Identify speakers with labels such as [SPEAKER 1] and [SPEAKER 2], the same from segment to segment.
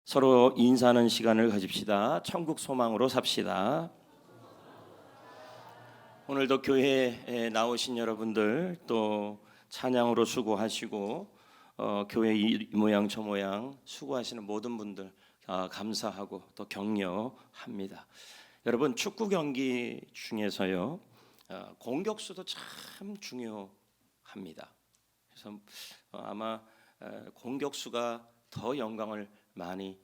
[SPEAKER 1] 서로 인사하는 시간을 가집시다. 천국 소망으로 삽시다. 오늘도 교회에 나오신 여러분들, 또 찬양으로 수고하시고 교회 이 모양 저 모양 수고하시는 모든 분들 감사하고 또 격려합니다. 여러분, 축구 경기 중에서요 공격수도 참 중요합니다. 그래서 아마 공격수가 더 영광을 많이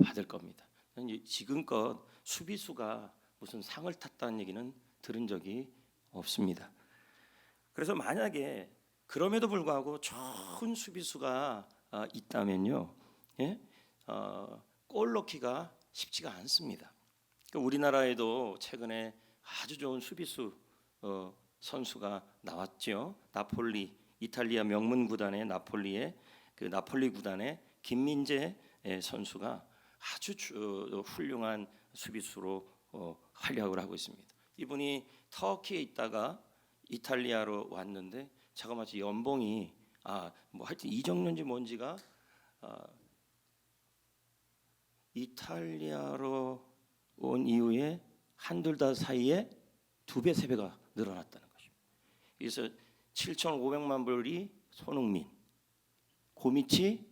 [SPEAKER 1] 받을 겁니다. 지금껏 수비수가 무슨 상을 탔다는 얘기는 들은 적이 없습니다. 그래서 만약에 그럼에도 불구하고 좋은 수비수가 있다면요, 골 넣기가 쉽지가 않습니다. 우리나라에도 최근에 아주 좋은 수비수 선수가 나왔죠. 나폴리, 이탈리아 명문 구단의 나폴리의 그 나폴리 구단의 김민재 선수가 아주 훌륭한 수비수로 활약을 하고 있습니다. 이분이 터키에 있다가 이탈리아로 왔는데 자그마치 연봉이 뭐 하여튼 이적료인지 뭔지가 이탈리아로 온 이후에 한둘 다 사이에 2배, 3배가 늘어났다는 것입니다. 그래서 7,500만 불이 손흥민, 고미치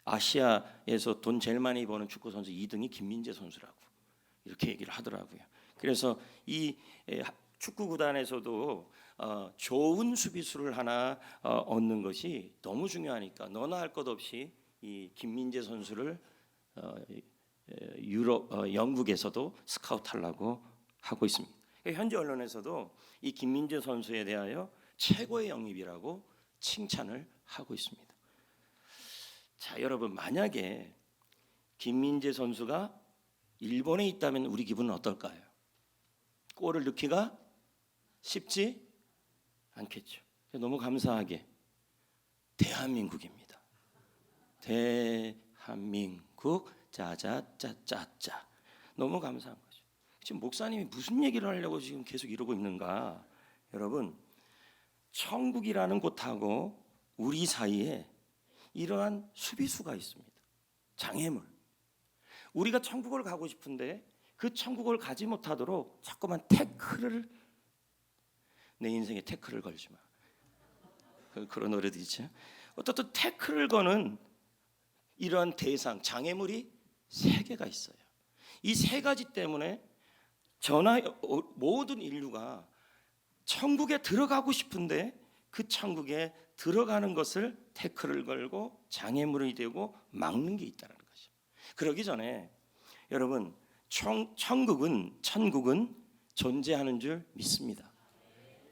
[SPEAKER 1] 아시아에서 돈 제일 많이 버는 축구 선수 2등이 김민재 선수라고 이렇게 얘기를 하더라고요. 그래서 이 축구 구단에서도 좋은 수비수를 하나 얻는 것이 너무 중요하니까 너나 할 것 없이 이 김민재 선수를 영국에서도 스카우트하려고 하고 있습니다. 현지 언론에서도 이 김민재 선수에 대하여 최고의 영입이라고 칭찬을 하고 있습니다. 자, 여러분, 만약에 김민재 선수가 일본에 있다면 우리 기분은 어떨까요? 골을 넣기가 쉽지 않겠죠. 너무 감사하게 대한민국입니다. 대한민국 짜자짜짜짜. 너무 감사한 거죠. 지금 목사님이 무슨 얘기를 하려고 지금 계속 이러고 있는가? 여러분, 천국이라는 곳하고 우리 사이에 이러한 수비수가 있습니다. 장애물. 우리가 천국을 가고 싶은데 그 천국을 가지 못하도록 자꾸만 태클을, 내 인생에 태클을 걸지 마. 그런 노래도 있죠. 어떻든 태클을 거는 이러한 대상, 장애물이 3개가 있어요. 이 3가지 때문에 모든 인류가 천국에 들어가고 싶은데 그 천국에 들어가는 것을 태클을 걸고 장애물이 되고 막는 게 있다는 거죠. 그러기 전에 여러분, 천국은 존재하는 줄 믿습니다.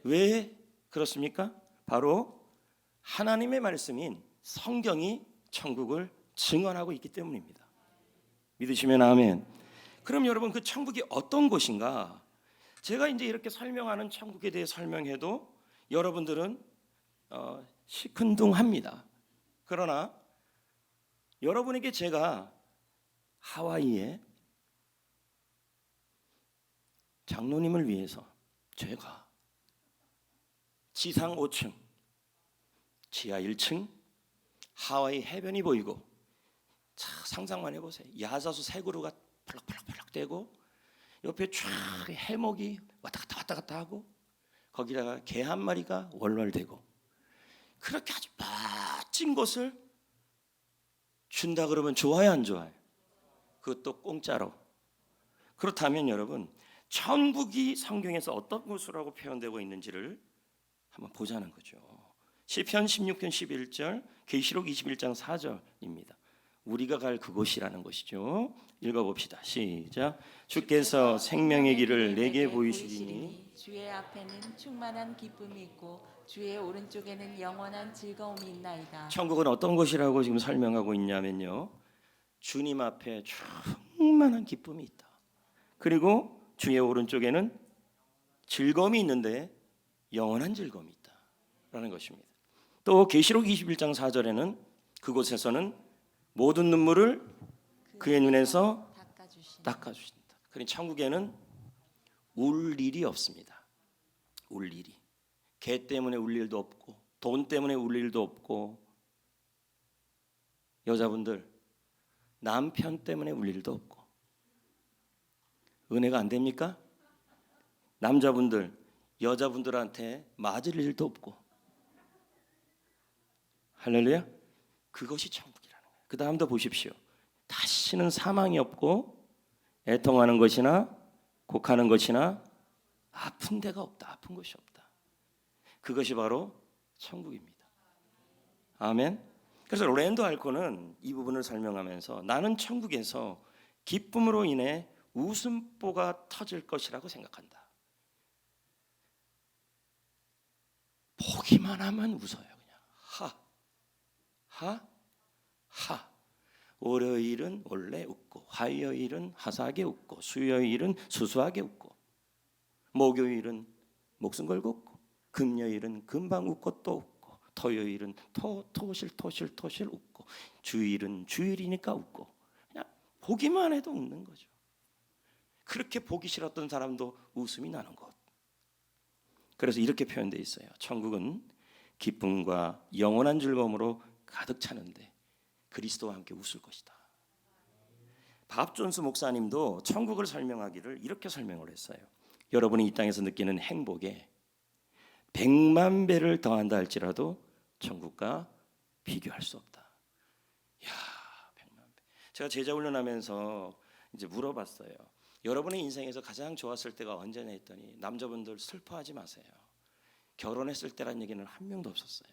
[SPEAKER 1] 왜 그렇습니까? 바로 하나님의 말씀인 성경이 천국을 증언하고 있기 때문입니다. 믿으시면 아멘. 그럼 여러분, 그 천국이 어떤 곳인가? 제가 이제 이렇게 설명하는 천국에 대해 설명해도 여러분들은 시큰둥합니다. 그러나 여러분에게 제가 하와이에 장로님을 위해서 제가 지상 5층, 지하 1층, 하와이 해변이 보이고, 자, 상상만 해보세요. 야자수 새 그루가 펄럭펄럭 되고 옆에 쫙 해먹이 왔다 갔다 하고 거기다가 개 한 마리가 월월대고, 그렇게 아주 멋진 곳을 준다 그러면 좋아요, 안 좋아요? 그것도 공짜로. 그렇다면 여러분, 천국이 성경에서 어떤 곳이라고 표현되고 있는지를 한번 보자는 거죠. 시편 16편 11절, 계시록 21장 4절입니다. 우리가 갈 그곳이라는 것이죠. 읽어봅시다. 시작. 주께서 생명의 길을 내게 보이시리니
[SPEAKER 2] 주의 앞에는 충만한 기쁨이 있고 주의 오른쪽에는 영원한 즐거움이 있나이다.
[SPEAKER 1] 천국은 어떤 곳이라고 지금 설명하고 있냐면요, 주님 앞에 충만한 기쁨이 있다. 그리고 주의 오른쪽에는 즐거움이 있는데 영원한 즐거움이 있다라는 것입니다. 또 계시록 21장 4절에는 그곳에서는 모든 눈물을 그의 눈에서 닦아주신다. 그러니 천국에는 울 일이 없습니다. 울 일이. 개 때문에 울 일도 없고 돈 때문에 울 일도 없고, 여자분들 남편 때문에 울 일도 없고. 은혜가 안 됩니까? 남자분들 여자분들한테 맞을 일도 없고. 할렐루야. 그것이 천국이라는 거예요. 그 다음도 보십시오. 다시는 사망이 없고 애통하는 것이나 곡하는 것이나 아픈 데가 없다. 아픈 것이 없다. 그것이 바로 천국입니다. 아멘. 그래서 랜도 알코는 이 부분을 설명하면서 나는 천국에서 기쁨으로 인해 웃음보가 터질 것이라고 생각한다. 보기만 하면 웃어요. 그냥 하. 월요일은 원래 웃고, 화요일은 화사하게 웃고, 수요일은 수수하게 웃고, 목요일은 목숨 걸고 웃고, 금요일은 금방 웃고 또 웃고, 토요일은 토실 웃고, 주일은 주일이니까 웃고. 그냥 보기만 해도 웃는 거죠. 그렇게 보기 싫었던 사람도 웃음이 나는 것. 그래서 이렇게 표현되어 있어요. 천국은 기쁨과 영원한 즐거움으로 가득 차는데 그리스도와 함께 웃을 것이다. 밥 존스 목사님도 천국을 설명하기를 이렇게 설명을 했어요. 여러분이 이 땅에서 느끼는 행복에 100만 배를 더한다 할지라도 천국과 비교할 수 없다. 야, 100만 배. 제가 제자 훈련하면서 이제 물어봤어요. 여러분의 인생에서 가장 좋았을 때가 언제냐 했더니 남자분들 슬퍼하지 마세요. 결혼했을 때란 얘기는 한 명도 없었어요.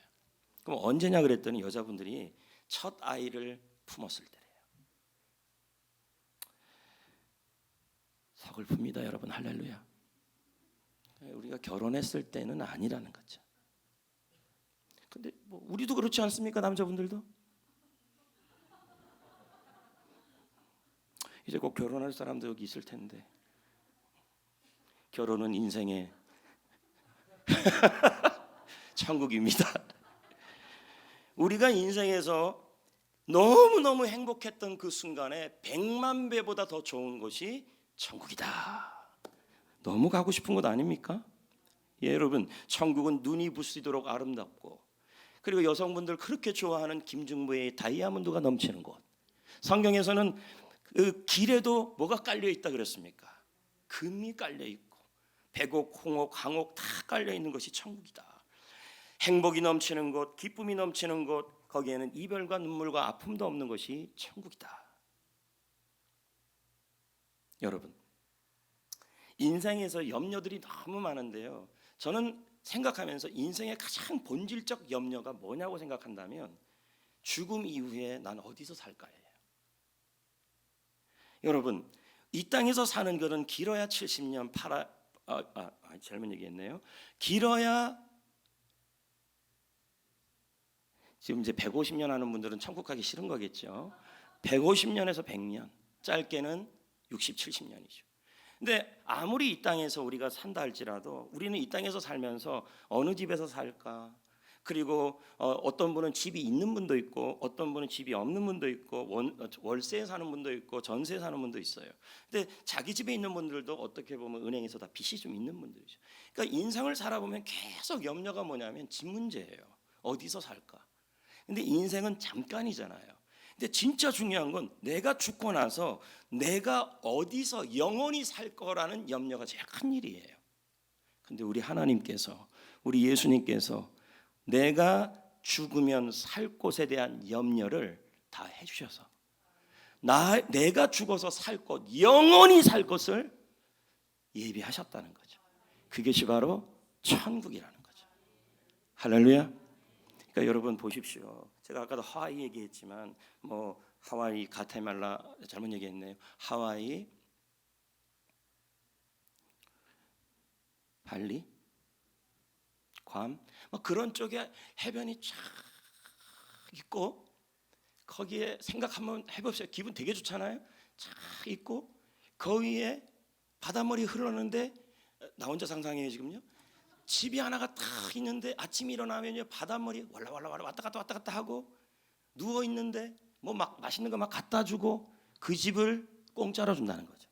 [SPEAKER 1] 그럼 언제냐 그랬더니 여자분들이 첫 아이를 품었을 때래요. 서글픕니다, 여러분. 할렐루야. 우리가 결혼했을 때는 아니라는 거죠. 근데 뭐 우리도 그렇지 않습니까, 남자분들도? 이제 꼭 결혼할 사람도 여기 있을 텐데 결혼은 인생의 천국입니다. 우리가 인생에서 너무너무 행복했던 그 순간에 100만 배보다 더 좋은 것이 천국이다. 너무 가고 싶은 것 아닙니까? 예, 여러분, 천국은 눈이 부시도록 아름답고, 그리고 여성분들 그렇게 좋아하는 김중부의 다이아몬드가 넘치는 곳. 성경에서는 그 길에도 뭐가 깔려 있다 그랬습니까? 금이 깔려 있고 백옥, 홍옥, 강옥 다 깔려 있는 것이 천국이다. 행복이 넘치는 곳, 기쁨이 넘치는 곳, 거기에는 이별과 눈물과 아픔도 없는 것이 천국이다. 여러분, 인생에서 염려들이 너무 많은데요. 저는 생각하면서 인생의 가장 본질적 염려가 뭐냐고 생각한다면 죽음 이후에 난 어디서 살까예요. 여러분, 이 땅에서 사는 것은 길어야 70년, 잘못 얘기했네요. 길어야 지금 이제 150년 하는 분들은 천국 가기 싫은 거겠죠. 150년에서 100년, 짧게는 60, 70년이죠. 근데 아무리 이 땅에서 우리가 산다 할지라도 우리는 이 땅에서 살면서 어느 집에서 살까? 그리고 어떤 분은 집이 있는 분도 있고 어떤 분은 집이 없는 분도 있고 월세에 사는 분도 있고 전세에 사는 분도 있어요. 근데 자기 집에 있는 분들도 어떻게 보면 은행에서 다 빚이 좀 있는 분들이죠. 그러니까 인생을 살아보면 계속 염려가 뭐냐면 집 문제예요. 어디서 살까? 근데 인생은 잠깐이잖아요. 근데 진짜 중요한 건 내가 죽고 나서 내가 어디서 영원히 살 거라는 염려가 제일 큰 일이에요. 근데 우리 하나님께서, 우리 예수님께서 내가 죽으면 살 곳에 대한 염려를 다 해주셔서 내가 죽어서 살 곳, 영원히 살 곳을 예비하셨다는 거죠. 그것이 바로 천국이라는 거죠. 할렐루야. 그러니까 여러분 보십시오. 제가 아까도 하와이 얘기했지만 뭐 하와이, 가테말라 잘못 얘기했네요. 하와이, 발리, 괌, 뭐 그런 쪽에 해변이 쫙 있고 거기에 생각 한번 해보세요. 기분 되게 좋잖아요. 쫙 있고 거기에 바닷물이 흐르는데 나 혼자 상상해요 지금요. 집이 하나가 딱 있는데 아침에 일어나면요 바닷물이 왈라왈라 왔다 갔다 하고 누워 있는데 뭐 막 맛있는 거 막 갖다 주고 그 집을 공짜로 준다는 거죠.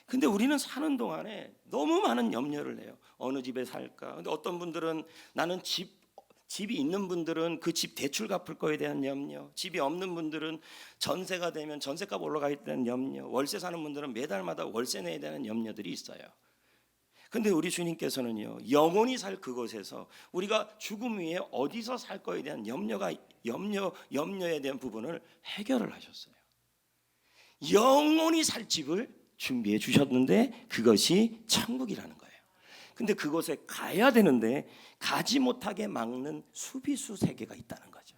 [SPEAKER 1] 근데 우리는 사는 동안에 너무 많은 염려를 해요. 어느 집에 살까? 근데 어떤 분들은 나는 집 집이 있는 분들은 그 집 대출 갚을 거에 대한 염려, 집이 없는 분들은 전세가 되면 전세값 올라가에 대한 염려, 월세 사는 분들은 매달마다 월세 내에 대한 염려들이 있어요. 근데 우리 주님께서는요, 영원히 살 그곳에서 우리가 죽음 위에 어디서 살 거에 대한 염려에 대한 부분을 해결을 하셨어요. 영원히 살 집을 준비해 주셨는데 그것이 천국이라는 거예요. 근데 그곳에 가야 되는데 가지 못하게 막는 수비수 세계가 있다는 거죠.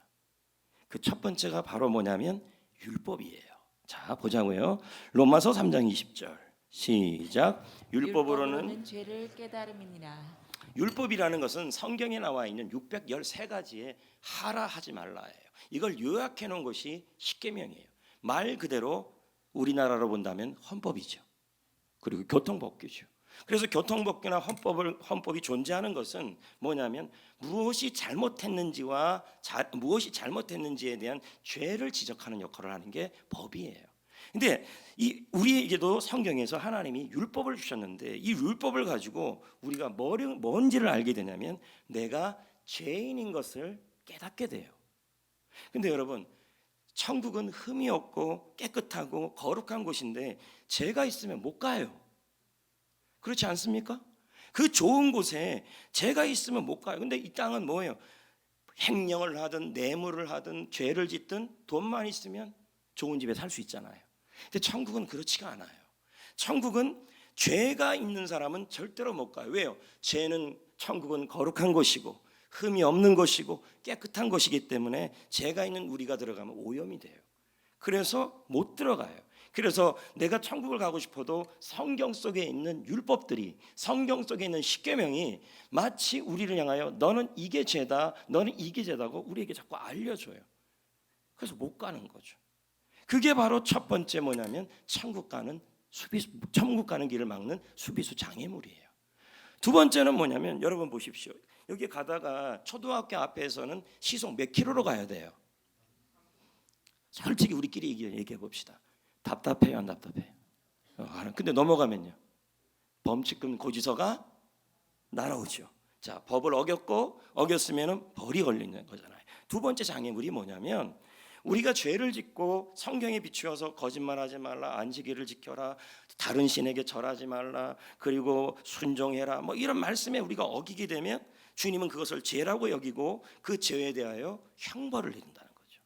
[SPEAKER 1] 그 첫 번째가 바로 뭐냐면 율법이에요. 자, 보자고요. 로마서 3장 20절 시작. 율법으로는
[SPEAKER 2] 죄를 깨달음이니라.
[SPEAKER 1] 율법이라는 것은 성경에 나와 있는 613가지의 하라 하지 말라예요. 이걸 요약해 놓은 것이 십계명이에요. 말 그대로 우리나라로 본다면 헌법이죠. 그리고 교통법규죠. 그래서 교통법규나 헌법이 존재하는 것은 뭐냐면 무엇이 잘못했는지에 대한 죄를 지적하는 역할을 하는 게 법이에요. 근데 우리에게도 성경에서 하나님이 율법을 주셨는데 이 율법을 가지고 우리가 뭔지를 알게 되냐면 내가 죄인인 것을 깨닫게 돼요. 근데 여러분, 천국은 흠이 없고 깨끗하고 거룩한 곳인데 죄가 있으면 못 가요. 그렇지 않습니까? 그 좋은 곳에 죄가 있으면 못 가요. 근데 이 땅은 뭐예요? 횡령을 하든 뇌물을 하든 죄를 짓든 돈만 있으면 좋은 집에 살 수 있잖아요. 근데 천국은 그렇지가 않아요. 천국은 죄가 있는 사람은 절대로 못 가요. 왜요? 천국은 거룩한 곳이고 흠이 없는 곳이고 깨끗한 곳이기 때문에 죄가 있는 우리가 들어가면 오염이 돼요. 그래서 못 들어가요. 그래서 내가 천국을 가고 싶어도 성경 속에 있는 율법들이, 성경 속에 있는 십계명이 마치 우리를 향하여 너는 이게 죄다, 너는 이게 죄다고 우리에게 자꾸 알려줘요. 그래서 못 가는 거죠. 그게 바로 첫 번째 뭐냐면 천국 가는 길을 막는 수비수 장애물이에요. 두 번째는 뭐냐면 여러분 보십시오. 여기 가다가 초등학교 앞에서는 시속 몇 킬로로 가야 돼요? 솔직히 우리끼리 얘기해 봅시다. 답답해요, 안 답답해요? 근데 넘어가면요, 범칙금 고지서가 날아오죠. 자, 법을 어겼으면 벌이 걸리는 거잖아요. 두 번째 장애물이 뭐냐면 우리가 죄를 짓고 성경에 비추어서 거짓말하지 말라, 안식일을 지켜라, 다른 신에게 절하지 말라, 그리고 순종해라, 뭐 이런 말씀에 우리가 어기게 되면 주님은 그것을 죄라고 여기고 그 죄에 대하여 형벌을 내린다는 거죠.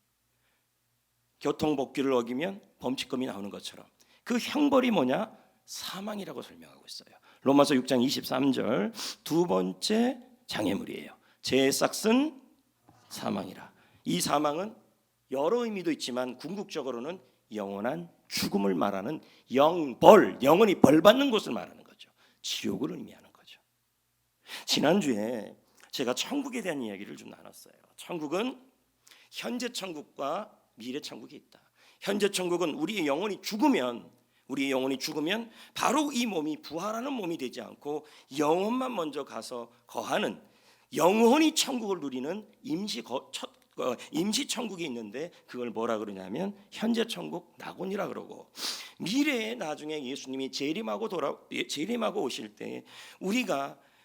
[SPEAKER 1] 교통법규를 어기면 범칙금이 나오는 것처럼 그 형벌이 뭐냐? 사망이라고 설명하고 있어요. 로마서 6장 23절 두 번째 장애물이에요. 죄의 싹은 사망이라. 이 사망은 여러 의미도 있지만 궁극적으로는 영원한 죽음을 말하는 영원히 벌 받는 곳을 말하는 거죠. 지옥을 의미하는 거죠. 지난주에 제가 천국에 대한 이야기를 좀 나눴어요. 천국은 현재 천국과 미래 천국이 있다. 현재 천국은 우리의 영혼이 죽으면 바로 이 몸이 부활하는 몸이 되지 않고 영혼만 먼저 가서 거하는, 영혼이 천국을 누리는 임시 천국이 있는데 그걸 뭐라 그러냐면 현재 천국 낙원이라 그러고, 미래에 나중에 예수님이 재림하고 오실 때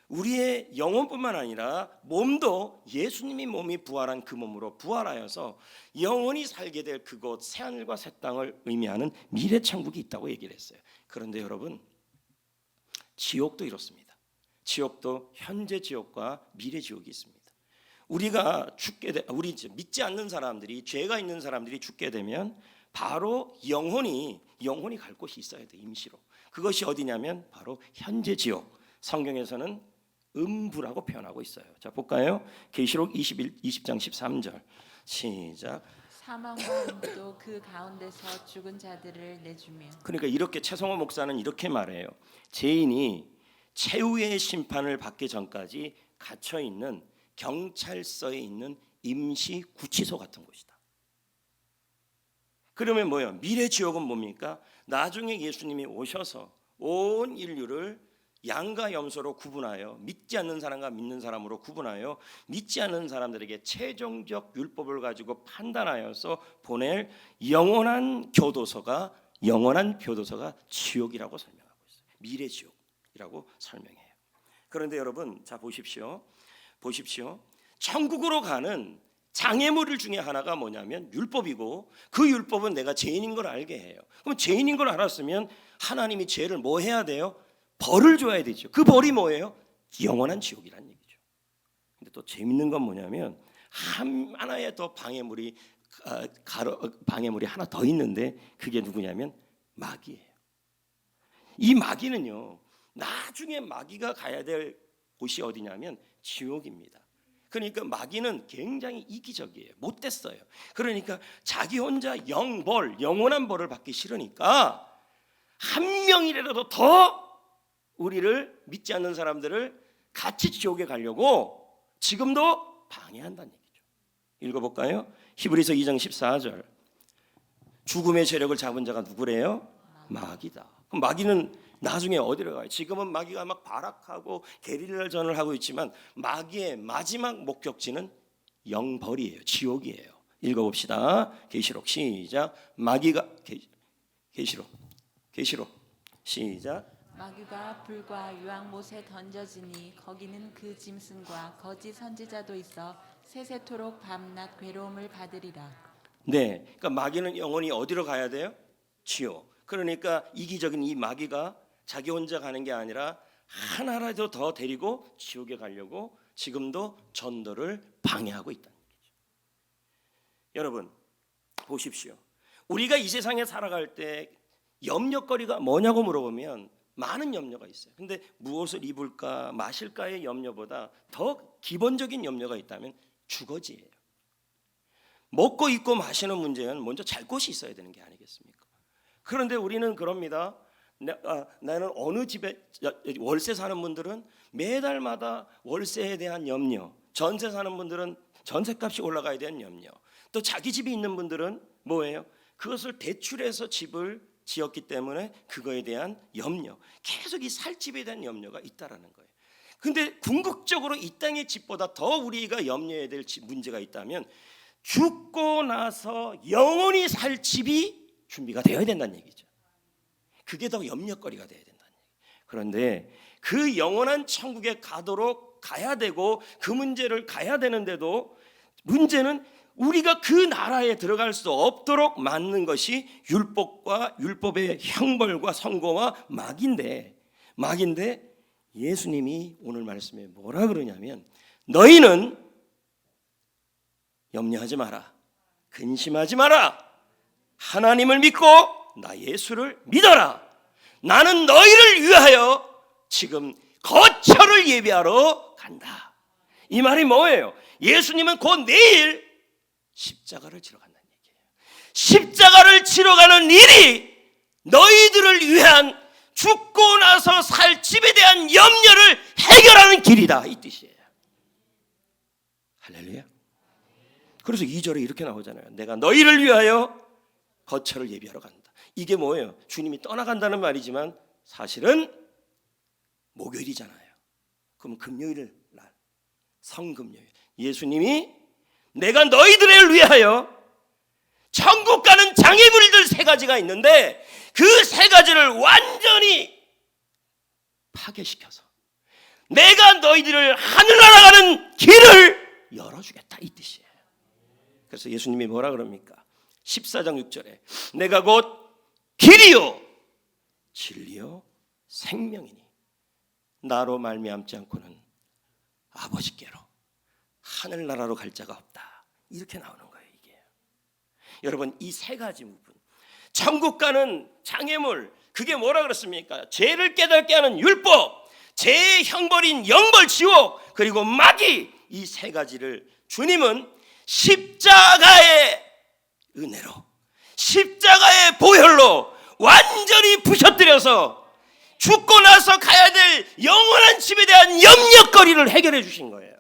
[SPEAKER 1] 우리의 영혼뿐만 아니라 몸도 예수님이 몸이 부활한 그 몸으로 부활하여서 영원히 살게 될 그곳 새하늘과 새 땅을 의미하는 미래 천국이 있다고 얘기를 했어요. 그런데 여러분, 지옥도 이렇습니다. 지옥도 현재 지옥과 미래 지옥이 있습니다. 우리 믿지 않는 사람들이, 죄가 있는 사람들이 죽게 되면 바로 영혼이 갈 곳이 있어야 돼, 임시로. 그것이 어디냐면 바로 현재 지옥. 성경에서는 음부라고 표현하고 있어요. 자, 볼까요? 계시록 20장 13절 시작.
[SPEAKER 2] 사망과 음도 그 가운데서 죽은 자들을 내주며.
[SPEAKER 1] 그러니까 이렇게 최성호 목사는 이렇게 말해요. 죄인이 최후의 심판을 받기 전까지 갇혀 있는 경찰서에 있는 임시 구치소 같은 곳이다. 그러면 뭐예요? 미래 지옥은 뭡니까? 나중에 예수님이 오셔서 온 인류를 양과 염소로 구분하여 믿지 않는 사람과 믿는 사람으로 구분하여 믿지 않는 사람들에게 최종적 율법을 가지고 판단하여서 보낼 영원한 교도소가 지옥이라고 설명하고 있어요. 미래 지옥이라고 설명해요. 그런데 여러분, 자 보십시오. 천국으로 가는 장애물 중에 하나가 뭐냐면 율법이고, 그 율법은 내가 죄인인 걸 알게 해요. 그럼 죄인인 걸 알았으면 하나님이 죄를 뭐 해야 돼요? 벌을 줘야 되죠. 그 벌이 뭐예요? 영원한 지옥이란 얘기죠. 근데 또 재밌는 건 뭐냐면 하나의 더 방해물이 하나 더 있는데, 그게 누구냐면 마귀예요. 이 마귀는요, 나중에 마귀가 가야 될 곳이 어디냐면 지옥입니다. 그러니까 마귀는 굉장히 이기적이에요. 못됐어요. 그러니까 자기 혼자 영원한 벌을 받기 싫으니까 한 명이라도 더 우리를 믿지 않는 사람들을 같이 지옥에 가려고 지금도 방해한다는 얘기죠. 읽어볼까요? 히브리서 2장 14절. 죽음의 세력을 잡은 자가 누구래요? 마귀다. 그럼 마귀는 나중에 어디로 가요? 지금은 마귀가 막 발악하고 게릴라전을 하고 있지만 마귀의 마지막 목적지는 영벌이에요. 지옥이에요. 읽어봅시다. 계시록 시작. 마귀가 계시록 시작.
[SPEAKER 2] 마귀가 불과 유황못에 던져지니 거기는 그 짐승과 거짓 선지자도 있어 세세토록 밤낮 괴로움을 받으리라.
[SPEAKER 1] 네, 그러니까 마귀는 영원히 어디로 가야 돼요? 지옥. 그러니까 이기적인 이 마귀가 자기 혼자 가는 게 아니라 하나라도 더 데리고 지옥에 가려고 지금도 전도를 방해하고 있다는 얘기죠. 여러분 보십시오. 우리가 이 세상에 살아갈 때 염려거리가 뭐냐고 물어보면 많은 염려가 있어요. 근데 무엇을 입을까 마실까의 염려보다 더 기본적인 염려가 있다면 주거지예요. 먹고 입고 마시는 문제는 먼저 잘 곳이 있어야 되는 게 아니겠습니까? 그런데 우리는 그럽니다. 나는 어느 집에 월세 사는 분들은 매달마다 월세에 대한 염려, 전세 사는 분들은 전세값이 올라가야 되는 염려, 또 자기 집이 있는 분들은 뭐예요? 그것을 대출해서 집을 지었기 때문에 그거에 대한 염려, 계속 이 살 집에 대한 염려가 있다라는 거예요. 근데 궁극적으로 이 땅의 집보다 더 우리가 염려해야 될 문제가 있다면 죽고 나서 영원히 살 집이 준비가 되어야 된다는 얘기죠. 그게 더 염려거리가 되어야 된다는 얘기예요. 그런데 그 영원한 천국에 가도록 가야 되고 그 문제를 가야 되는데도 문제는 우리가 그 나라에 들어갈 수 없도록 막는 것이 율법과 율법의 형벌과 선고와 마귀인데 예수님이 오늘 말씀에 뭐라 그러냐면 너희는 염려하지 마라, 근심하지 마라, 하나님을 믿고 나 예수를 믿어라. 나는 너희를 위하여 지금 거처를 예비하러 간다. 이 말이 뭐예요? 예수님은 곧 내일 십자가를 지러 간다는 얘기예요. 십자가를 지러 가는 일이 너희들을 위한 죽고 나서 살 집에 대한 염려를 해결하는 길이다, 이 뜻이에요. 할렐루야. 그래서 2절에 이렇게 나오잖아요. 내가 너희를 위하여 거처를 예비하러 간다. 이게 뭐예요? 주님이 떠나간다는 말이지만 사실은 목요일이잖아요. 그럼 금요일 날, 성금요일, 예수님이 내가 너희들을 위하여 천국 가는 장애물들 세 가지가 있는데 그 세 가지를 완전히 파괴시켜서 내가 너희들을 하늘나라 가는 길을 열어주겠다, 이 뜻이에요. 그래서 예수님이 뭐라 그럽니까? 14장 6절에 내가 곧 길이요 진리요 생명이니 나로 말미암지 않고는 아버지께로 하늘나라로 갈 자가 없다. 이렇게 나오는 거예요. 이게 여러분, 이 세 가지 부분, 천국 가는 장애물, 그게 뭐라 그랬습니까? 죄를 깨닫게 하는 율법, 죄의 형벌인 영벌 지옥, 그리고 마귀, 이 세 가지를 주님은 십자가의 은혜로, 십자가의 보혈로 완전히 부셔뜨려서 죽고 나서 가야 될 영원한 집에 대한 염려거리를 해결해 주신 거예요.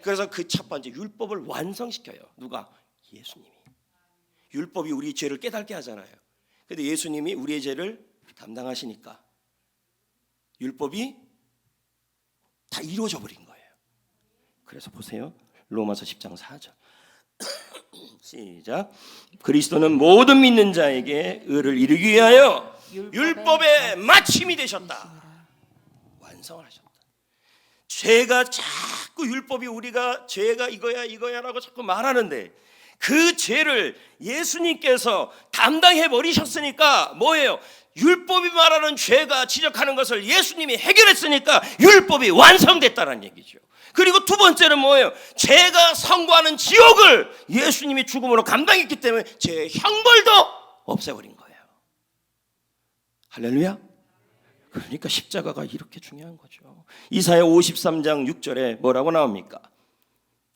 [SPEAKER 1] 그래서 그 첫 번째 율법을 완성시켜요. 누가? 예수님이. 율법이 우리 죄를 깨닫게 하잖아요. 그런데 예수님이 우리의 죄를 담당하시니까 율법이 다 이루어져 버린 거예요. 그래서 보세요. 로마서 10장 4절 시작. 그리스도는 모든 믿는 자에게 의를 이루기 위하여 율법의 마침이 되셨다. 완성을 하셨다. 죄가 자꾸 자꾸 율법이 우리가 죄가 이거야라고 자꾸 말하는데 그 죄를 예수님께서 담당해 버리셨으니까 뭐예요? 율법이 말하는 죄가 지적하는 것을 예수님이 해결했으니까 율법이 완성됐다는 얘기죠. 그리고 두 번째는 뭐예요? 죄가 선고하는 지옥을 예수님이 죽음으로 감당했기 때문에 죄의 형벌도 없애버린 거예요. 할렐루야. 그러니까 십자가가 이렇게 중요한 거죠. 이사야 53장 6절에 뭐라고 나옵니까?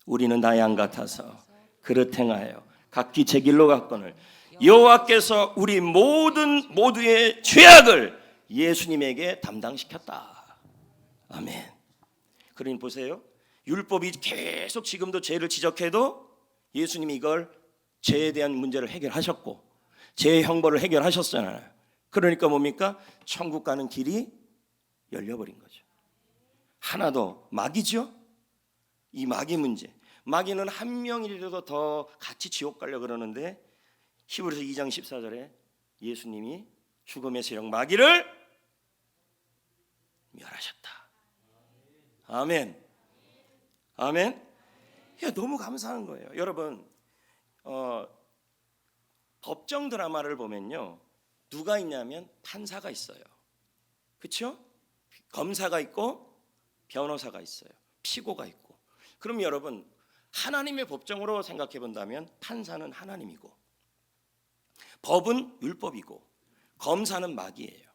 [SPEAKER 1] 우리는 나의 양 같아서 그릇 행하여 각기 제 길로 갔거늘 여호와께서 우리 모두의 죄악을 예수님에게 담당시켰다. 아멘. 그러니 보세요. 율법이 계속 지금도 죄를 지적해도 예수님이 이걸 죄에 대한 문제를 해결하셨고 죄의 형벌을 해결하셨잖아요. 그러니까 뭡니까? 천국 가는 길이 열려버린 거죠. 하나 더 마귀죠. 이 마귀 문제. 마귀는 한 명이라도 더 같이 지옥 가려고 그러는데 히브리서 2장 14절에 예수님이 죽음의 세력 마귀를 멸하셨다. 아멘. 아멘. 너무 감사한 거예요. 여러분 법정 드라마를 보면요, 누가 있냐면 판사가 있어요. 그렇죠? 검사가 있고 변호사가 있어요. 피고가 있고. 그럼 여러분 하나님의 법정으로 생각해 본다면 판사는 하나님이고 법은 율법이고 검사는 마귀예요.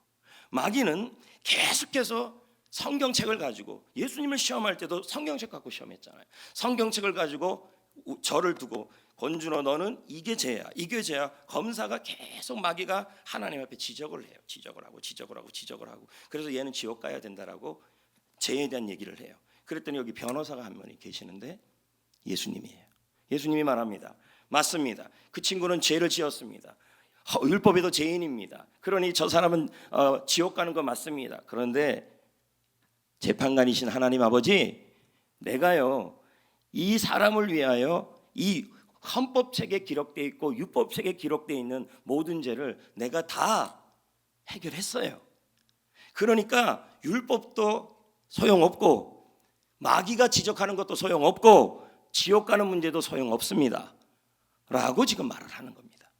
[SPEAKER 1] 마귀는 계속해서 성경책을 가지고 예수님을 시험할 때도 성경책 갖고 시험했잖아요. 성경책을 가지고 저를 두고 권준호 너는 이게 죄야 이게 죄야. 검사가 계속 마귀가 하나님 앞에 지적을 해요. 지적을 하고 그래서 얘는 지옥 가야 된다라고 죄에 대한 얘기를 해요. 그랬더니 여기 변호사가 한 분이 계시는데 예수님이에요. 예수님이 말합니다. 맞습니다. 그 친구는 죄를 지었습니다. 율법에도 죄인입니다. 그러니 저 사람은 지옥 가는 거 맞습니다. 그런데 재판관이신 하나님 아버지, 내가요 이 사람을 위하여 이 헌법책에 기록되어 있고 율법책에 기록되어 있는 모든 죄를 내가 다 해결했어요. 그러니까 율법도 소용없고 마귀가 지적하는 것도 소용없고 지옥 가는 문제도 소용없습니다 라고 지금 말을 하는 겁니다.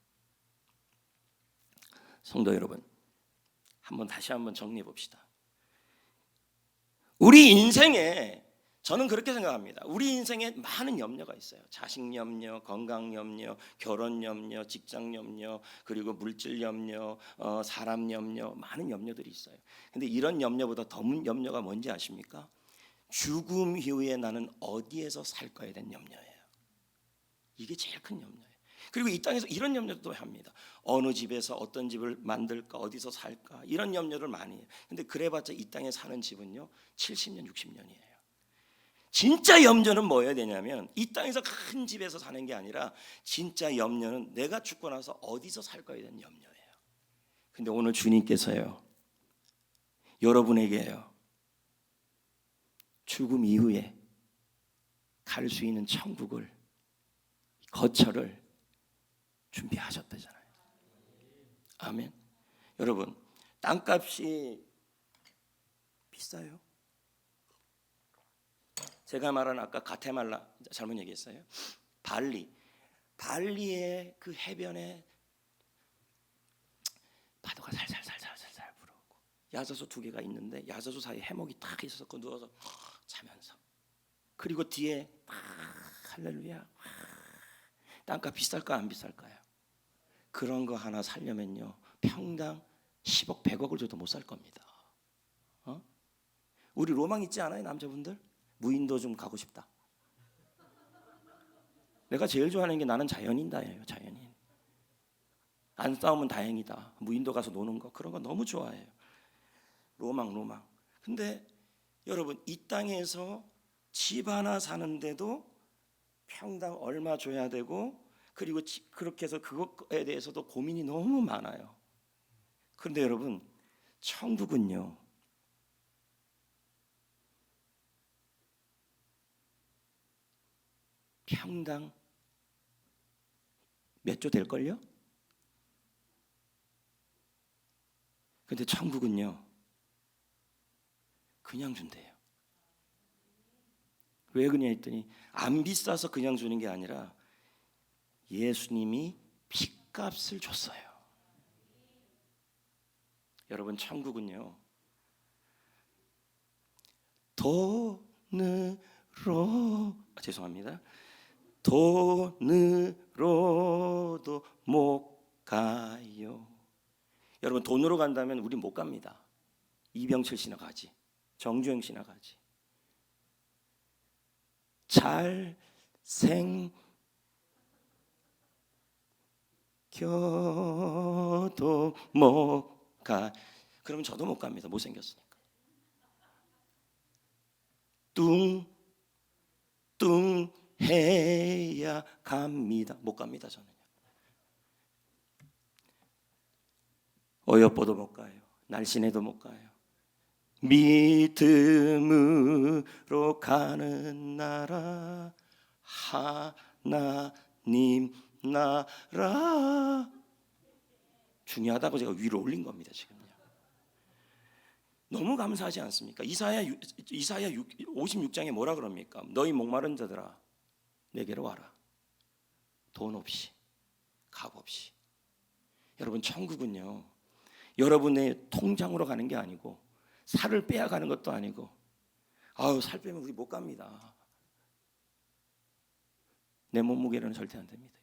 [SPEAKER 1] 성도 여러분, 다시 한번 정리해 봅시다. 우리 인생에 저는 그렇게 생각합니다. 우리 인생에 많은 염려가 있어요. 자식 염려, 건강 염려, 결혼 염려, 직장 염려, 그리고 물질 염려, 사람 염려, 많은 염려들이 있어요. 근데 이런 염려보다 더 염려가 뭔지 아십니까? 죽음 이후에 나는 어디에서 살 거에 대한 염려예요. 이게 제일 큰 염려예요. 그리고 이 땅에서 이런 염려도 합니다. 어느 집에서 어떤 집을 만들까, 어디서 살까, 이런 염려를 많이 해요. 근데 그래봤자 이 땅에 사는 집은요 70년, 60년이에요. 진짜 염려는 뭐여야 되냐면 이 땅에서 큰 집에서 사는 게 아니라 진짜 염려는 내가 죽고 나서 어디서 살 거에 대한 염려예요. 근데 오늘 주님께서요 여러분에게요 죽음 이후에 갈 수 있는 천국을, 거처를 준비하셨다잖아요. 아멘. 여러분 땅값이 비싸요. 제가 말한 아까 가테말라, 잘못 얘기했어요. 발리의 그 해변에 파도가 살살살살살살 불어오고 야자수 2개가 있는데 야자수 사이에 해먹이 딱 있어서 누워서 자면서, 그리고 뒤에 할렐루야, 땅값 비쌀까 안 비쌀까요? 그런 거 하나 살려면요 평당 10억 100억을 줘도 못 살 겁니다. 우리 로망 있지 않아요? 남자분들 무인도 좀 가고 싶다. 내가 제일 좋아하는 게 나는 자연인다예요. 자연인. 안 싸우면 다행이다. 무인도 가서 노는 거, 그런 거 너무 좋아해요. 로망. 근데 여러분 이 땅에서 집 하나 사는데도 평당 얼마 줘야 되고, 그리고 그렇게 해서 그것에 대해서도 고민이 너무 많아요. 그런데 여러분 천국은요 평당 몇 조 될걸요? 근데 천국은요 그냥 준대요. 왜 그러냐 했더니 안 비싸서 그냥 주는 게 아니라 예수님이 핏값을 줬어요. 여러분, 천국은요, 죄송합니다. 돈으로도 못 가요. 여러분, 돈으로 간다면 우리 못 갑니다. 이병철 씨나 가지, 정주행 씨나 가지. 잘생겨도 못 가. 그러면 저도 못 갑니다. 못생겼으니까. 뚱뚱해야 갑니다. 못 갑니다. 저는요. 어여뻐도 못 가요. 날씬해도 못 가요. 믿음으로 가는 나라, 하나님 나라. 중요하다고 제가 위로 올린 겁니다. 지금요. 너무 감사하지 않습니까? 이사야 56장에 뭐라 그럽니까? 너희 목마른 자들아, 내게로 와라. 돈 없이, 값 없이. 여러분, 천국은요, 여러분의 통장으로 가는 게 아니고, 살을 빼앗가는 것도 아니고, 살 빼면 우리 못 갑니다. 내 몸무게로는 절대 안 됩니다.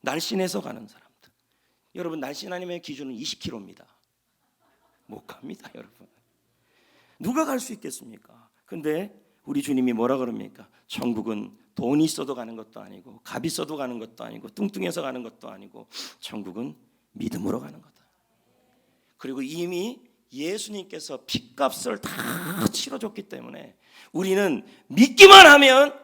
[SPEAKER 1] 날씬해서 가는 사람들, 여러분, 날씬하님의 기준은 20kg입니다. 못 갑니다, 여러분. 누가 갈 수 있겠습니까? 근데 우리 주님이 뭐라 그럽니까? 천국은 돈이 있어도 가는 것도 아니고, 값이 있어도 가는 것도 아니고, 뚱뚱해서 가는 것도 아니고, 천국은 믿음으로 가는 거다. 그리고 이미 예수님께서 핏값을 다 치러줬기 때문에 우리는 믿기만 하면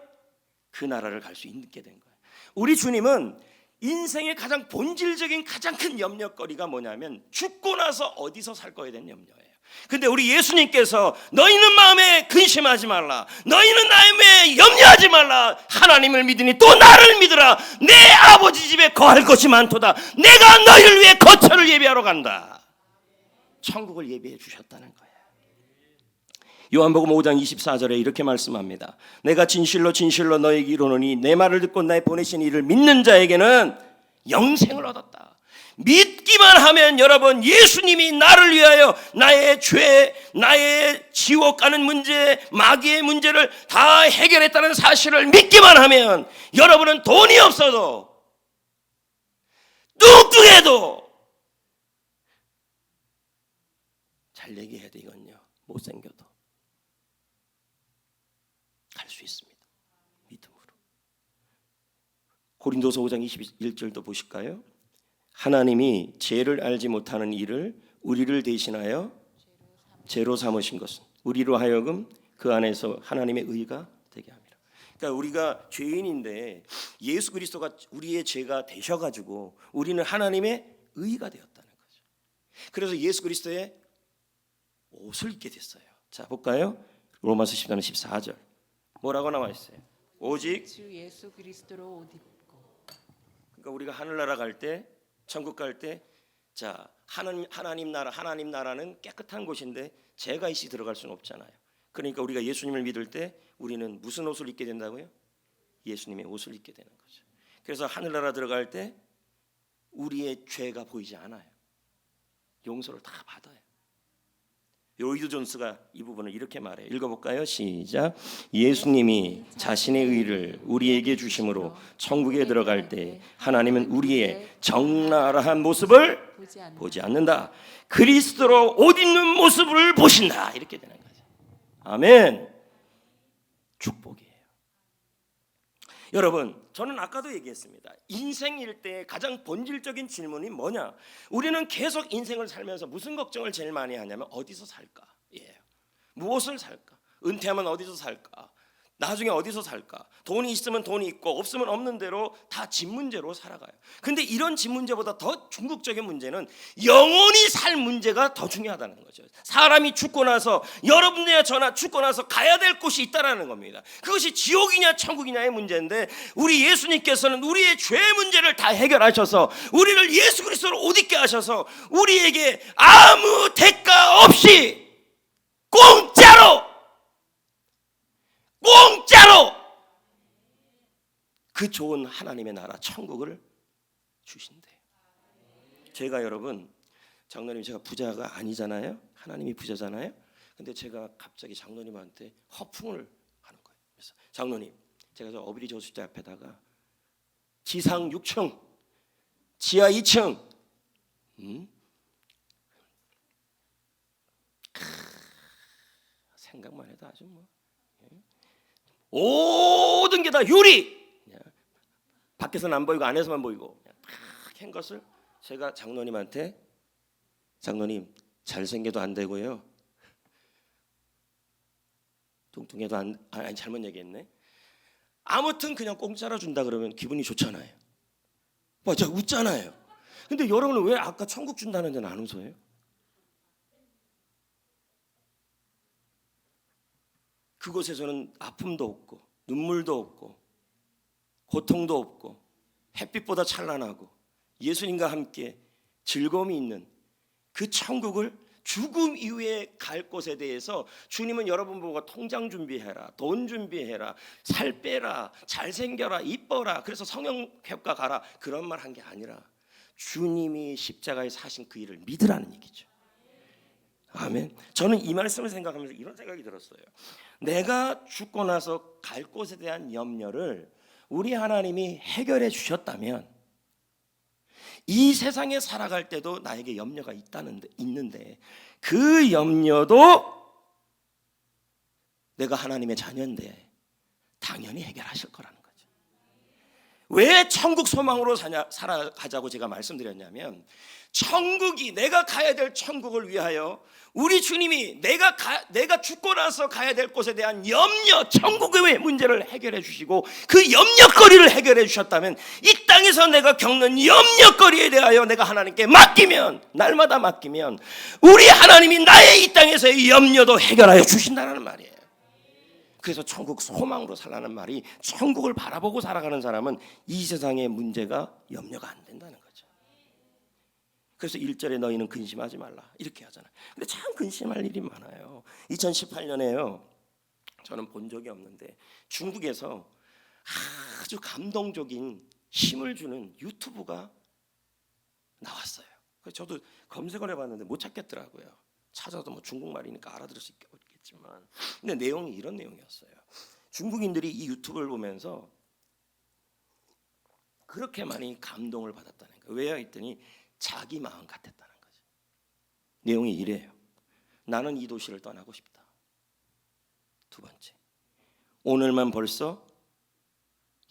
[SPEAKER 1] 그 나라를 갈 수 있게 된 거예요. 우리 주님은 인생의 가장 본질적인 가장 큰 염려거리가 뭐냐면 죽고 나서 어디서 살 거에 대한 염려예요. 근데 우리 예수님께서 너희는 마음에 근심하지 말라, 너희는 마음에 염려하지 말라, 하나님을 믿으니 또 나를 믿으라. 내 아버지 집에 거할 것이 많도다. 내가 너희를 위해 거처를 예비하러 간다. 천국을 예비해 주셨다는 거예요. 요한복음 5장 24절에 이렇게 말씀합니다. 내가 진실로 진실로 너에게 이르노니 내 말을 듣고 나의 보내신 이를 믿는 자에게는 영생을 얻었다. 믿기만 하면 여러분, 예수님이 나를 위하여 나의 죄, 나의 지옥 가는 문제, 마귀의 문제를 다 해결했다는 사실을 믿기만 하면 여러분은 돈이 없어도, 뚱뚱해도, 잘 얘기해야 돼 이건요, 못생겨도 갈 수 있습니다. 믿음으로. 고린도서 5장 21절도 보실까요? 하나님이 죄를 알지 못하는 이를 우리를 대신하여 죄로 삼으신 것은 우리로 하여금 그 안에서 하나님의 의가 되게 합니다. 그러니까 우리가 죄인인데 예수 그리스도가 우리의 죄가 되셔가지고 우리는 하나님의 의가 되었다는 거죠. 그래서 예수 그리스도의 옷을 입게 됐어요. 자, 볼까요? 로마서 10장 14절 뭐라고 나와 있어요? 오직
[SPEAKER 2] 주 예수 그리스도로 옷 입고.
[SPEAKER 1] 그러니까 우리가 하늘나라 갈 때, 천국 갈 때, 자, 하나님 나라는 깨끗한 곳인데 죄가 있이 들어갈 수는 없잖아요. 그러니까 우리가 예수님을 믿을 때 우리는 무슨 옷을 입게 된다고요? 예수님의 옷을 입게 되는 거죠. 그래서 하늘나라 들어갈 때 우리의 죄가 보이지 않아요. 용서를 다 받아요. 로이드 존스가 이 부분을 이렇게 말해요. 읽어볼까요? 시작. 예수님이 자신의 의를 우리에게 주심으로 천국에 들어갈 때 하나님은 우리의 적나라한 모습을 보지 않는다. 그리스도로 옷 입는 모습을 보신다. 이렇게 되는 거죠. 아멘. 축복이에요. 여러분, 저는 아까도 얘기했습니다. 인생일 때 가장 본질적인 질문이 뭐냐? 우리는 계속 인생을 살면서 무슨 걱정을 제일 많이 하냐면 어디서 살까? 예. 무엇을 살까? 은퇴하면 어디서 살까? 나중에 어디서 살까? 돈이 있으면 돈이 있고 없으면 없는 대로 다 집 문제로 살아가요. 근데 이런 집 문제보다 더 중국적인 문제는 영원히 살 문제가 더 중요하다는 거죠. 사람이 죽고 나서, 여러분이나 저나 죽고 나서 가야 될 곳이 있다라는 겁니다. 그것이 지옥이냐 천국이냐의 문제인데 우리 예수님께서는 우리의 죄 문제를 다 해결하셔서 우리를 예수 그리스도로 옷 입게 하셔서 우리에게 아무 대가 없이 공짜로 그 좋은 하나님의 나라 천국을 주신대요. 제가 여러분 장로님 제가 부자가 아니잖아요. 하나님이 부자잖아요. 근데 제가 갑자기 장로님한테 허풍을 하는 거예요. 그래서 장로님 제가 저 어비리 저수지 앞에다가 지상 6층 지하 2층 생각만 해도 아주 뭐 모든 게 다 유리 밖에서는 안 보이고 안에서만 보이고 한 것을 제가 장로님한테 장로님 잘생겨도 안 되고요 뚱뚱해도 아니 잘못 얘기했네 아무튼 그냥 공짜로 준다 그러면 기분이 좋잖아요 맞아 웃잖아요 근데 여러분은 왜 아까 천국 준다는 데는 안 웃어요? 그곳에서는 아픔도 없고 눈물도 없고 고통도 없고 햇빛보다 찬란하고 예수님과 함께 즐거움이 있는 그 천국을 죽음 이후에 갈 곳에 대해서 주님은 여러분 보고 통장 준비해라 돈 준비해라 살 빼라 잘생겨라 이뻐라 그래서 성형외과 가라 그런 말 한 게 아니라 주님이 십자가에 사신 그 일을 믿으라는 얘기죠. 아멘. 저는 이 말씀을 생각하면서 이런 생각이 들었어요. 내가 죽고 나서 갈 곳에 대한 염려를 우리 하나님이 해결해 주셨다면 이 세상에 살아갈 때도 나에게 염려가 있는데 그 염려도 내가 하나님의 자녀인데 당연히 해결하실 거라는 거죠. 왜 천국 소망으로 살아가자고 제가 말씀드렸냐면 천국이 내가 가야 될 천국을 위하여 우리 주님이 내가 죽고 나서 가야 될 곳에 대한 염려 천국의 문제를 해결해 주시고 그 염려거리를 해결해 주셨다면 이 땅에서 내가 겪는 염려거리에 대하여 내가 하나님께 맡기면 날마다 맡기면 우리 하나님이 나의 이 땅에서의 염려도 해결하여 주신다는 말이에요. 그래서 천국 소망으로 살라는 말이 천국을 바라보고 살아가는 사람은 이 세상의 문제가 염려가 안 된다는 거죠. 그래서 1절에 너희는 근심하지 말라 이렇게 하잖아요. 근데 참 근심할 일이 많아요. 2018년에요. 저는 본 적이 없는데 중국에서 아주 감동적인 힘을 주는 유튜브가 나왔어요. 그래서 저도 검색을 해봤는데 못 찾겠더라고요. 찾아도 뭐 중국말이니까 알아들을 수 있겠지만 근데 내용이 이런 내용이었어요. 중국인들이 이 유튜브를 보면서 그렇게 많이 감동을 받았다는 거예요. 왜요? 했더니 자기 마음 같았다는 거죠. 내용이 이래요. 나는 이 도시를 떠나고 싶다. 두 번째, 오늘만 벌써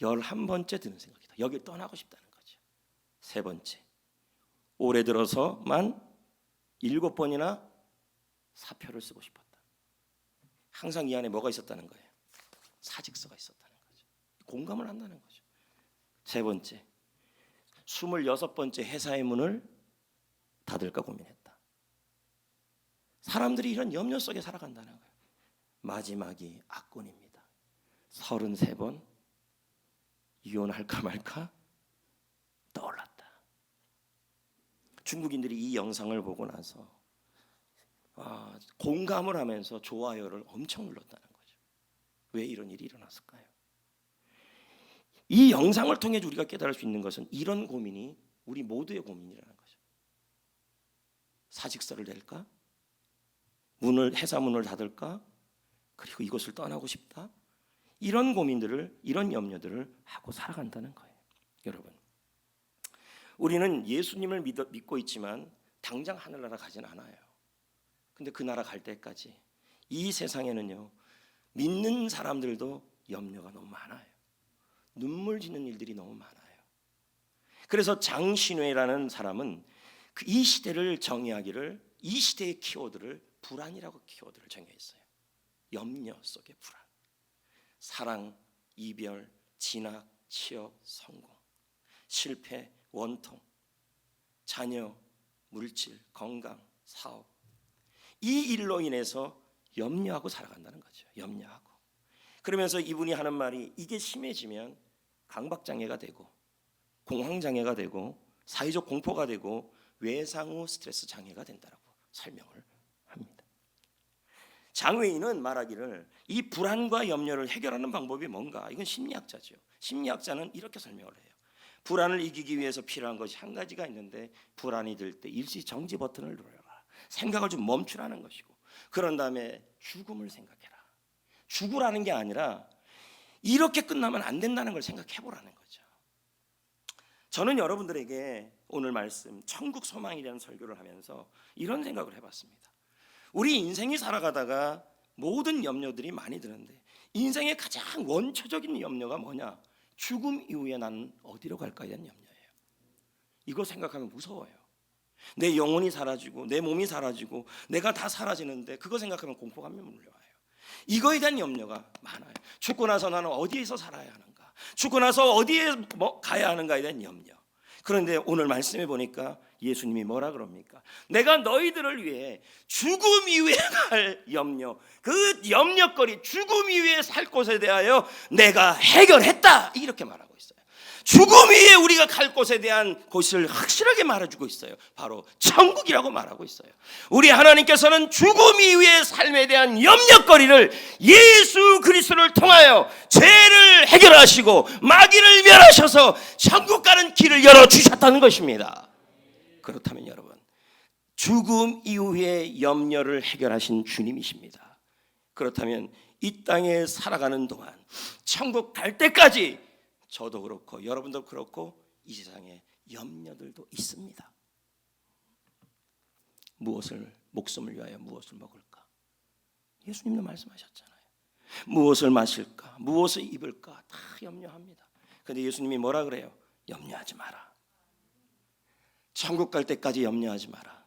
[SPEAKER 1] 11번째 드는 생각이다. 여길 떠나고 싶다는 거죠. 세 번째, 올해 들어서만 7번이나 사표를 쓰고 싶었다. 항상 이 안에 뭐가 있었다는 거예요? 사직서가 있었다는 거죠. 공감을 한다는 거죠. 세 번째, 26번째 회사의 문을 닫을까 고민했다. 사람들이 이런 염려 속에 살아간다는 거예요. 마지막이 악권입니다. 33번 이혼할까 말까 떠올랐다. 중국인들이 이 영상을 보고 나서 공감을 하면서 좋아요를 엄청 눌렀다는 거죠. 왜 이런 일이 일어났을까요? 이 영상을 통해 우리가 깨달을 수 있는 것은 이런 고민이 우리 모두의 고민이라는 거죠. 사직서를 낼까? 회사 문을 닫을까? 그리고 이곳을 떠나고 싶다? 이런 고민들을, 이런 염려들을 하고 살아간다는 거예요. 여러분, 우리는 예수님을 믿고 있지만 당장 하늘나라 가진 않아요. 근데 그 나라 갈 때까지 이 세상에는요, 믿는 사람들도 염려가 너무 많아요. 눈물 짓는 일들이 너무 많아요. 그래서 장신회라는 사람은 이 시대를 정의하기를, 이 시대의 키워드를 불안이라고 키워드를 정의했어요. 염려 속의 불안. 사랑, 이별, 진학, 취업, 성공, 실패, 원통, 자녀, 물질, 건강, 사업. 이 일로 인해서 염려하고 살아간다는 거죠. 염려하고. 그러면서 이분이 하는 말이 이게 심해지면 강박장애가 되고 공황장애가 되고 사회적 공포가 되고 외상 후 스트레스 장애가 된다고 설명을 합니다. 장외인은 말하기를 이 불안과 염려를 해결하는 방법이 뭔가? 이건 심리학자죠. 심리학자는 이렇게 설명을 해요. 불안을 이기기 위해서 필요한 것이 한 가지가 있는데, 불안이 들 때 일시 정지 버튼을 눌러라. 생각을 좀 멈추라는 것이고, 그런 다음에 죽음을 생각해라. 죽으라는 게 아니라 이렇게 끝나면 안 된다는 걸 생각해 보라는 거죠. 저는 여러분들에게 오늘 말씀 천국 소망이라는 설교를 하면서 이런 생각을 해봤습니다. 우리 인생이 살아가다가 모든 염려들이 많이 드는데, 인생의 가장 원초적인 염려가 뭐냐? 죽음 이후에 나는 어디로 갈까에 대한 염려예요. 이거 생각하면 무서워요. 내 영혼이 사라지고 내 몸이 사라지고 내가 다 사라지는데, 그거 생각하면 공포감이 몰려와요. 이거에 대한 염려가 많아요. 죽고 나서 나는 어디에서 살아야 하는가, 죽고 나서 어디에 가야 하는가에 대한 염려. 그런데 오늘 말씀해 보니까 예수님이 뭐라 그럽니까? 내가 너희들을 위해 죽음 이후에 갈 염려, 그 염려거리, 죽음 이후에 살 곳에 대하여 내가 해결했다, 이렇게 말하고 있어요. 죽음 이후에 우리가 갈 곳에 대한 곳을 확실하게 말해주고 있어요. 바로 천국이라고 말하고 있어요. 우리 하나님께서는 죽음 이후의 삶에 대한 염려거리를 예수 그리스도를 통하여 죄를 해결하시고 마귀를 멸하셔서 천국 가는 길을 열어주셨다는 것입니다. 그렇다면 여러분, 죽음 이후의 염려를 해결하신 주님이십니다. 그렇다면 이 땅에 살아가는 동안 천국 갈 때까지 저도 그렇고 여러분도 그렇고 이 세상에 염려들도 있습니다. 목숨을 위하여 무엇을 먹을까? 예수님도 말씀하셨잖아요. 무엇을 마실까? 무엇을 입을까? 다 염려합니다. 그런데 예수님이 뭐라 그래요? 염려하지 마라. 천국 갈 때까지 염려하지 마라.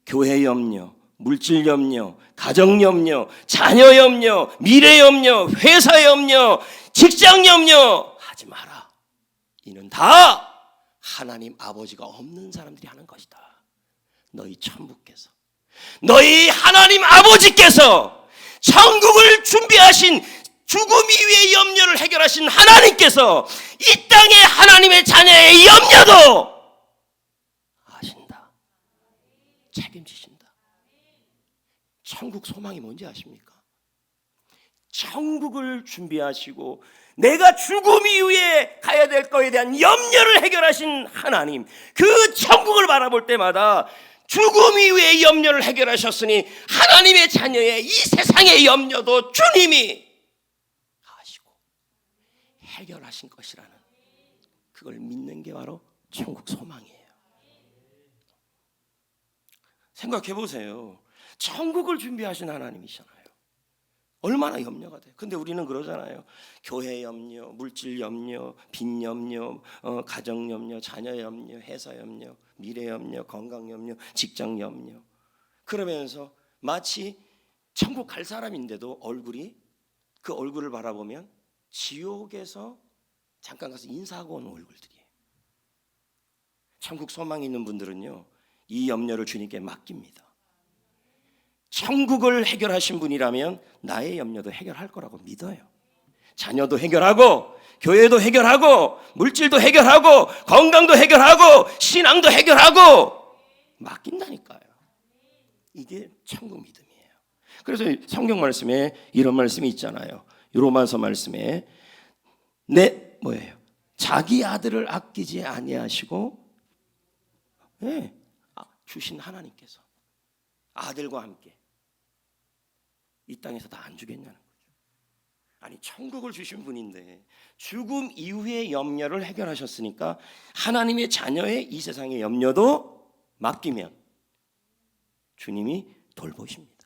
[SPEAKER 1] 교회 염려, 물질 염려, 가정 염려, 자녀 염려, 미래 염려, 회사 염려, 직장 염려 하지 마라. 이는 다 하나님 아버지가 없는 사람들이 하는 것이다. 너희 천부께서, 너희 하나님 아버지께서 천국을 준비하신, 죽음 이후의 염려를 해결하신 하나님께서 이 땅에 하나님의 자녀의 염려도 아신다. 책임지신다. 천국 소망이 뭔지 아십니까? 천국을 준비하시고 내가 죽음 이후에 가야 될 거에 대한 염려를 해결하신 하나님, 그 천국을 바라볼 때마다 죽음 이후의 염려를 해결하셨으니 하나님의 자녀의 이 세상의 염려도 주님이 아시고 해결하신 것이라는, 그걸 믿는 게 바로 천국 소망이에요. 생각해 보세요. 천국을 준비하신 하나님이시잖아요. 얼마나 염려가 돼요. 근데 우리는 그러잖아요. 교회 염려, 물질 염려, 빚 염려, 가정 염려, 자녀 염려, 회사 염려, 미래 염려, 건강 염려, 직장 염려. 그러면서 마치 천국 갈 사람인데도 그 얼굴을 바라보면 지옥에서 잠깐 가서 인사하고 온 얼굴들이에요. 천국 소망이 있는 분들은요, 이 염려를 주님께 맡깁니다. 천국을 해결하신 분이라면 나의 염려도 해결할 거라고 믿어요. 자녀도 해결하고, 교회도 해결하고, 물질도 해결하고, 건강도 해결하고, 신앙도 해결하고 맡긴다니까요. 이게 천국 믿음이에요. 그래서 성경 말씀에 이런 말씀이 있잖아요. 로마서 말씀에 자기 아들을 아끼지 아니하시고 주신 하나님께서 아들과 함께 이 땅에서 다 안 주겠냐는 거죠. 아니, 천국을 주신 분인데 죽음 이후의 염려를 해결하셨으니까 하나님의 자녀의 이 세상의 염려도 맡기면 주님이 돌보십니다.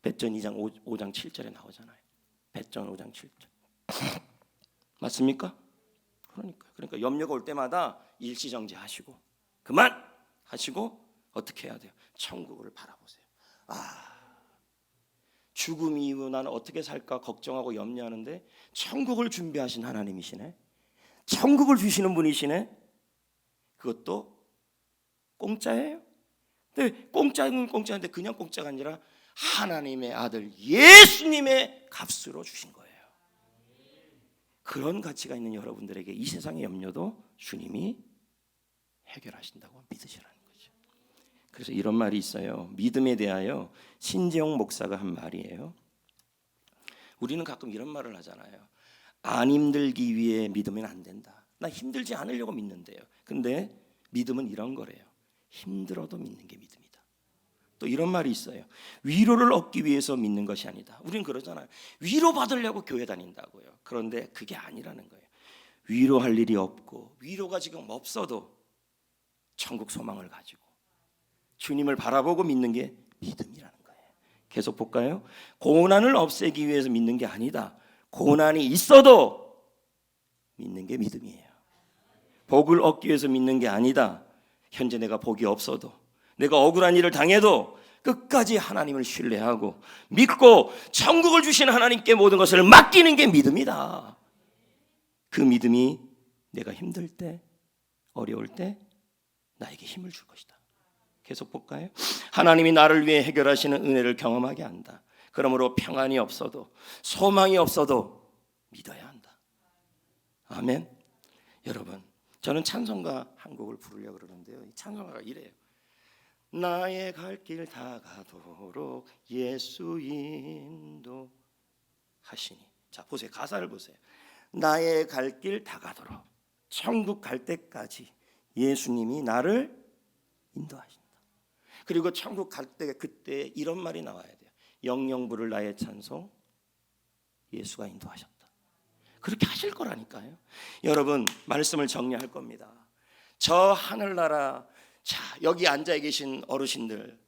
[SPEAKER 1] 벳전 2장 5장 7절에 나오잖아요. 벳전 5장 7절. 맞습니까? 그러니까 염려가 올 때마다 일시정지하시고 그만 하시고 어떻게 해야 돼요? 천국을 바라보세요. 죽음 이후 나는 어떻게 살까 걱정하고 염려하는데 천국을 준비하신 하나님이시네. 천국을 주시는 분이시네. 그것도 공짜예요. 근데 공짜는 공짜인데 그냥 공짜가 아니라 하나님의 아들 예수님의 값으로 주신 거예요. 그런 가치가 있는 여러분들에게 이 세상의 염려도 주님이 해결하신다고 믿으시라는 거죠. 그래서 이런 말이 있어요. 믿음에 대하여 신재용 목사가 한 말이에요. 우리는 가끔 이런 말을 하잖아요. 안 힘들기 위해 믿으면 안 된다. 나 힘들지 않으려고 믿는데요. 근데 믿음은 이런 거래요. 힘들어도 믿는 게 믿음이다. 또 이런 말이 있어요. 위로를 얻기 위해서 믿는 것이 아니다. 우리는 그러잖아요. 위로 받으려고 교회 다닌다고요. 그런데 그게 아니라는 거예요. 위로할 일이 없고 위로가 지금 없어도 천국 소망을 가지고 주님을 바라보고 믿는 게 믿음이라는 거예요. 계속 볼까요? 고난을 없애기 위해서 믿는 게 아니다. 고난이 있어도 믿는 게 믿음이에요. 복을 얻기 위해서 믿는 게 아니다. 현재 내가 복이 없어도, 내가 억울한 일을 당해도 끝까지 하나님을 신뢰하고 믿고 천국을 주신 하나님께 모든 것을 맡기는 게 믿음이다. 그 믿음이 내가 힘들 때, 어려울 때 나에게 힘을 줄 것이다. 계속 볼까요? 하나님이 나를 위해 해결하시는 은혜를 경험하게 한다. 그러므로 평안이 없어도, 소망이 없어도 믿어야 한다. 아멘. 여러분, 저는 찬송가 한 곡을 부르려고 그러는데요. 이 찬송가가 이래요. 나의 갈 길 다 가도록 예수 인도하시니. 자, 보세요. 가사를 보세요. 나의 갈 길 다 가도록, 천국 갈 때까지 예수님이 나를 인도하신다. 그리고 천국 갈 때 그때 이런 말이 나와야 돼요. 영영 부를 나의 찬송, 예수가 인도하셨다. 그렇게 하실 거라니까요. 여러분, 말씀을 정리할 겁니다. 저 하늘나라, 자, 여기 앉아 계신 어르신들,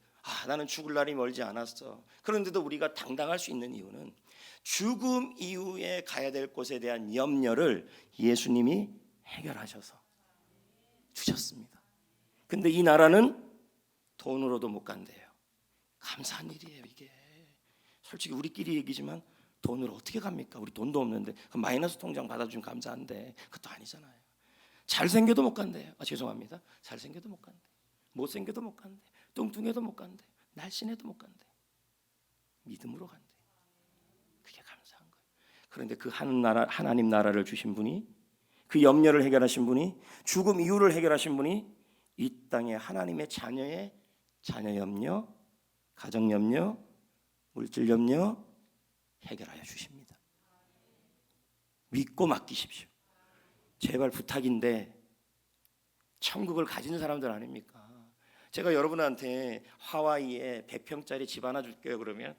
[SPEAKER 1] 나는 죽을 날이 멀지 않았어. 그런데도 우리가 당당할 수 있는 이유는 죽음 이후에 가야 될 곳에 대한 염려를 예수님이 해결하셔서 주셨습니다. 근데 이 나라는 돈으로도 못 간대요. 감사한 일이에요. 이게 솔직히 우리끼리 얘기지만 돈으로 어떻게 갑니까? 우리 돈도 없는데 마이너스 통장 받아주면 감사한데 그것도 아니잖아요. 잘생겨도 못 간대요. 죄송합니다. 잘생겨도 못 간대. 못생겨도 못 간대. 뚱뚱해도 못 간대. 날씬해도 못 간대. 믿음으로 간대. 그게 감사한 거예요. 그런데 그 하나님 나라를 주신 분이, 그 염려를 해결하신 분이, 죽음 이후를 해결하신 분이 이 땅에 하나님의 자녀의 자녀 염려, 가정 염려, 물질 염려 해결하여 주십니다. 믿고 맡기십시오. 제발 부탁인데 천국을 가진 사람들 아닙니까? 제가 여러분한테 하와이에 100평짜리 집 하나 줄게요 그러면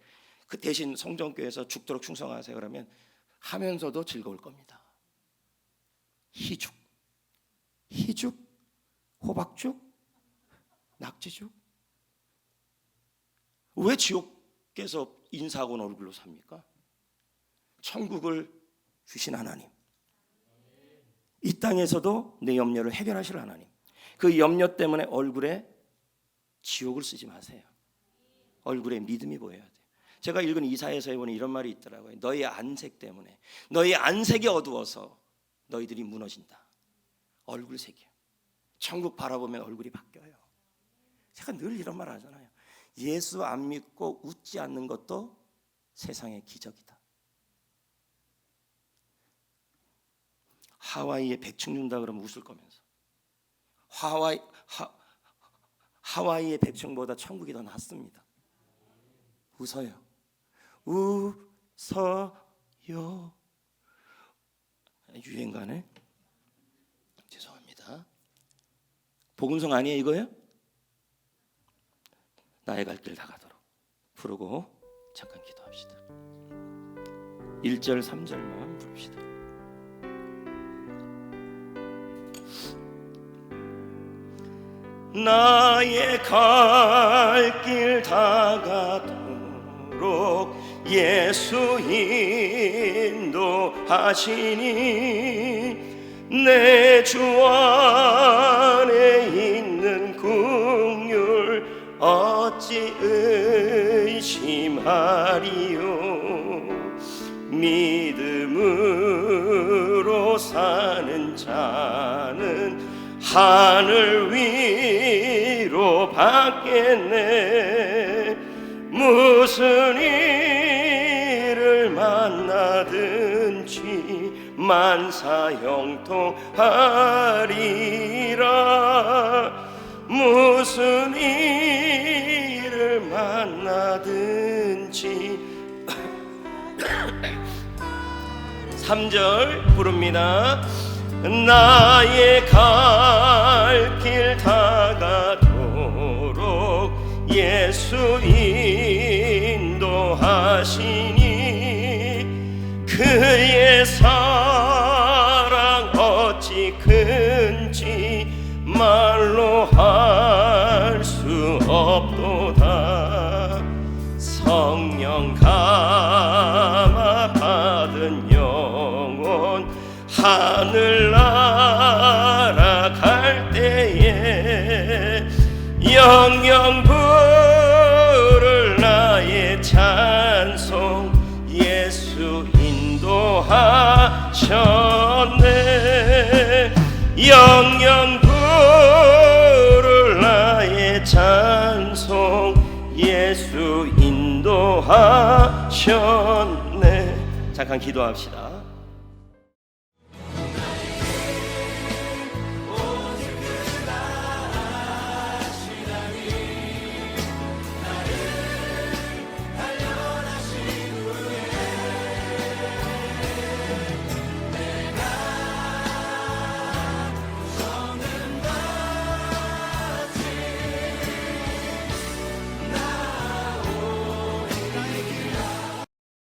[SPEAKER 1] 그 대신 성전교회에서 죽도록 충성하세요 그러면 하면서도 즐거울 겁니다. 희죽, 호박죽, 낙지죽. 왜 지옥에서 인사하고 얼굴로 삽니까? 천국을 주신 하나님, 이 땅에서도 내 염려를 해결하실 하나님, 그 염려 때문에 얼굴에 지옥을 쓰지 마세요. 얼굴에 믿음이 보여야 돼요. 제가 읽은 이사야서에 보니 이런 말이 있더라고요. 너희 안색 때문에, 너희 안색이 어두워서 너희들이 무너진다. 얼굴색이요. 천국 바라보면 얼굴이 바뀌어요. 제가 늘 이런 말 하잖아요. 예수 안 믿고 웃지 않는 것도 세상의 기적이다. 하와이에 100층 준다 그러면 웃을 거면서 하와이의 100층보다 천국이 더 낫습니다. 웃어요. 웃어요. 유행가네. 죄송합니다. 복음성 아니에요 이거요? 나의 갈 길 다 가도록 부르고 잠깐 기도합시다. 1절 3절만 부릅시다. 나의 갈 길 다 가도록 예수 인도하시니 내 주 안에 있는 긍휼 어찌 의심하리요. 믿음으로 사는 자는 하늘 위로 받겠네. 무슨 일을 만나든지 만사형통하리라. 무슨 일 누구를 만나든지 3절 부릅니다. 나의 갈 길 다가도록 예수 인도하시니 그의 사랑 어찌 큰지 말로 할 수 없도다. 성령 감화 받은 영혼 하늘나라 갈 때에 영영 부를 나의 찬송 예수 인도하셨네. 영영 부를 나의 찬송 예수 인도하셨네. 잠깐 기도합시다.